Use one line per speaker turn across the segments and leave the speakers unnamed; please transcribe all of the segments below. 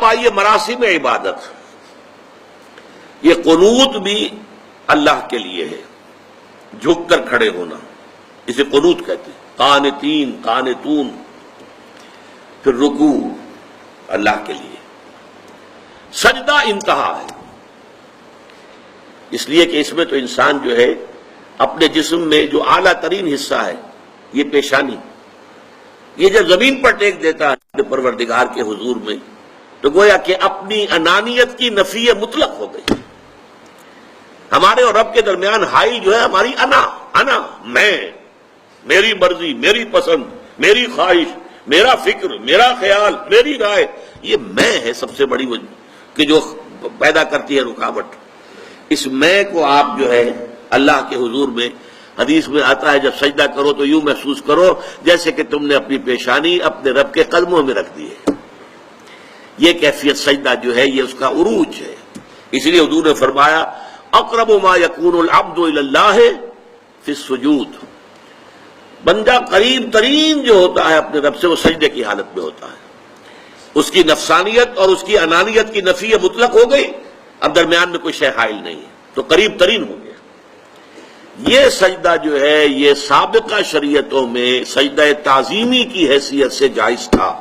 اب آئیے مراسم عبادت. یہ قنوت بھی اللہ کے لیے ہے، جھک کر کھڑے ہونا، اسے قنوت کہتے ہیں. قانتین، قانتون. پھر رکوع اللہ کے لیے. سجدہ انتہا ہے، اس لیے کہ اس میں تو انسان جو ہے اپنے جسم میں جو اعلیٰ ترین حصہ ہے یہ پیشانی، یہ جب زمین پر ٹیک دیتا ہے پروردگار کے حضور میں تو گویا کہ اپنی انانیت کی نفی مطلق ہو گئی. ہمارے اور رب کے درمیان حائل جو ہے ہماری انا، میں، میری مرضی، میری پسند، میری خواہش، میرا فکر، میرا خیال، میری رائے. یہ میں ہے سب سے بڑی وجہ کہ جو پیدا کرتی ہے رکاوٹ. اس میں کو آپ جو ہے اللہ کے حضور میں حدیث میں آتا ہے جب سجدہ کرو تو یوں محسوس کرو جیسے کہ تم نے اپنی پیشانی اپنے رب کے قدموں میں رکھ دی ہے. یہ کیفیت سجدہ جو ہے یہ اس کا عروج ہے. اس لیے حضور نے فرمایا اقرب ما یکون العبد الی اللہ فی السجود. بندہ قریب ترین جو ہوتا ہے اپنے رب سے وہ سجدے کی حالت میں ہوتا ہے. اس کی نفسانیت اور اس کی انانیت کی نفی مطلق ہو گئی، اب درمیان میں کوئی شے حائل نہیں ہے تو قریب ترین ہو گیا. یہ سجدہ جو ہے یہ سابقہ شریعتوں میں سجدہ تعظیمی کی حیثیت سے جائز تھا.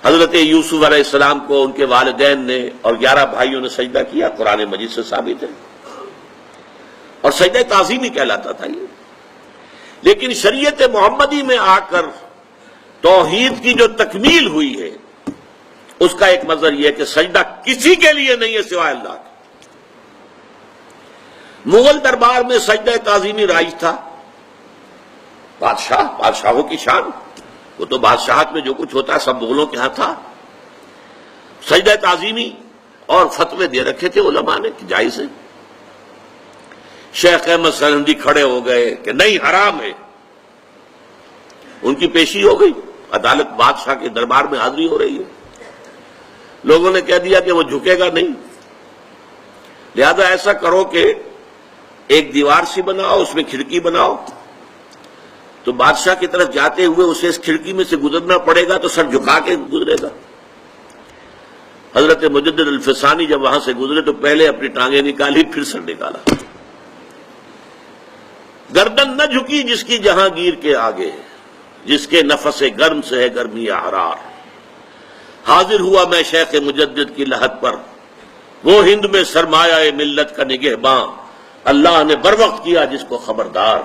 حضرت یوسف علیہ السلام کو ان کے والدین نے اور 11 بھائیوں نے سجدہ کیا، قرآن مجید سے ثابت ہے، اور سجدہ تعظیمی کہلاتا تھا یہ. لیکن شریعت محمدی میں آ کر توحید کی جو تکمیل ہوئی ہے اس کا ایک مظہر یہ ہے کہ سجدہ کسی کے لیے نہیں ہے سوائے اللہ کے. مغل دربار میں سجدہ تعظیمی رائج تھا. بادشاہوں کی شان، وہ تو بادشاہت میں جو کچھ ہوتا ہے سب مغلوں کے ہاں تھا. سجدہ تعظیمی اور فتوے دے رکھے تھے علماء نے کہ جائز ہے. شیخ احمد سرہندی کھڑے ہو گئے کہ نہیں حرام ہے. ان کی پیشی ہو گئی، عدالت بادشاہ کے دربار میں حاضری ہو رہی ہے. لوگوں نے کہہ دیا کہ وہ جھکے گا نہیں، لہذا ایسا کرو کہ ایک دیوار سی بناؤ، اس میں کھڑکی بناؤ، تو بادشاہ کی طرف جاتے ہوئے اسے اس کھڑکی میں سے گزرنا پڑے گا تو سر جھکا کے گزرے گا. حضرت مجدد الفسانی جب وہاں سے گزرے تو پہلے اپنی ٹانگیں نکالی پھر سر نکالا. گردن نہ جھکی جس کی جہانگیر کے آگے، جس کے نفس گرم سے ہے گرمی حرار. حاضر ہوا میں شیخ مجدد کی لحد پر، وہ ہند میں سرمایہ ملت کا نگہباں، اللہ نے بر وقت کیا جس کو خبردار.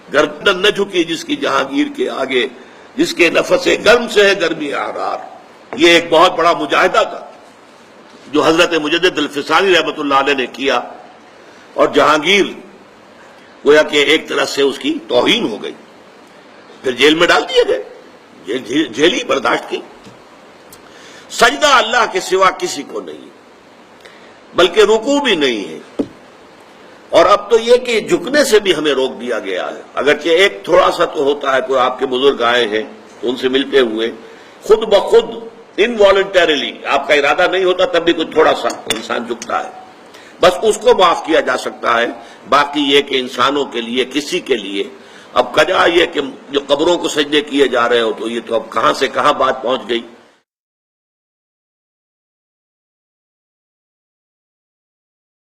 گردن نہ جھکی جس کی جہانگیر کے آگے، جس کے نفس گرم سے ہے گرمی حرار. یہ ایک بہت بڑا مجاہدہ تھا جو حضرت مجدد الفسانی رحمۃ اللہ علیہ نے کیا، اور جہانگیر گویا کہ ایک طرح سے اس کی توہین ہو گئی. پھر جیل میں ڈال دیے گئے، جیلی برداشت کی. سجدہ اللہ کے سوا کسی کو نہیں، بلکہ رکوع بھی نہیں ہے. اور اب تو یہ کہ جھکنے سے بھی ہمیں روک دیا گیا ہے. اگرچہ ایک تھوڑا سا تو ہوتا ہے، کوئی آپ کے بزرگ آئے ہیں تو ان سے ملتے ہوئے خود بخود انوالنٹریلی، آپ کا ارادہ نہیں ہوتا تب بھی کچھ تھوڑا سا انسان جھکتا ہے، بس اس کو معاف کیا جا سکتا ہے. باقی یہ کہ انسانوں کے لیے کسی کے لیے اب کجا یہ کہ جو قبروں کو سجدے کیے جا رہے ہو تو یہ تو اب کہاں سے کہاں بات پہنچ گئی.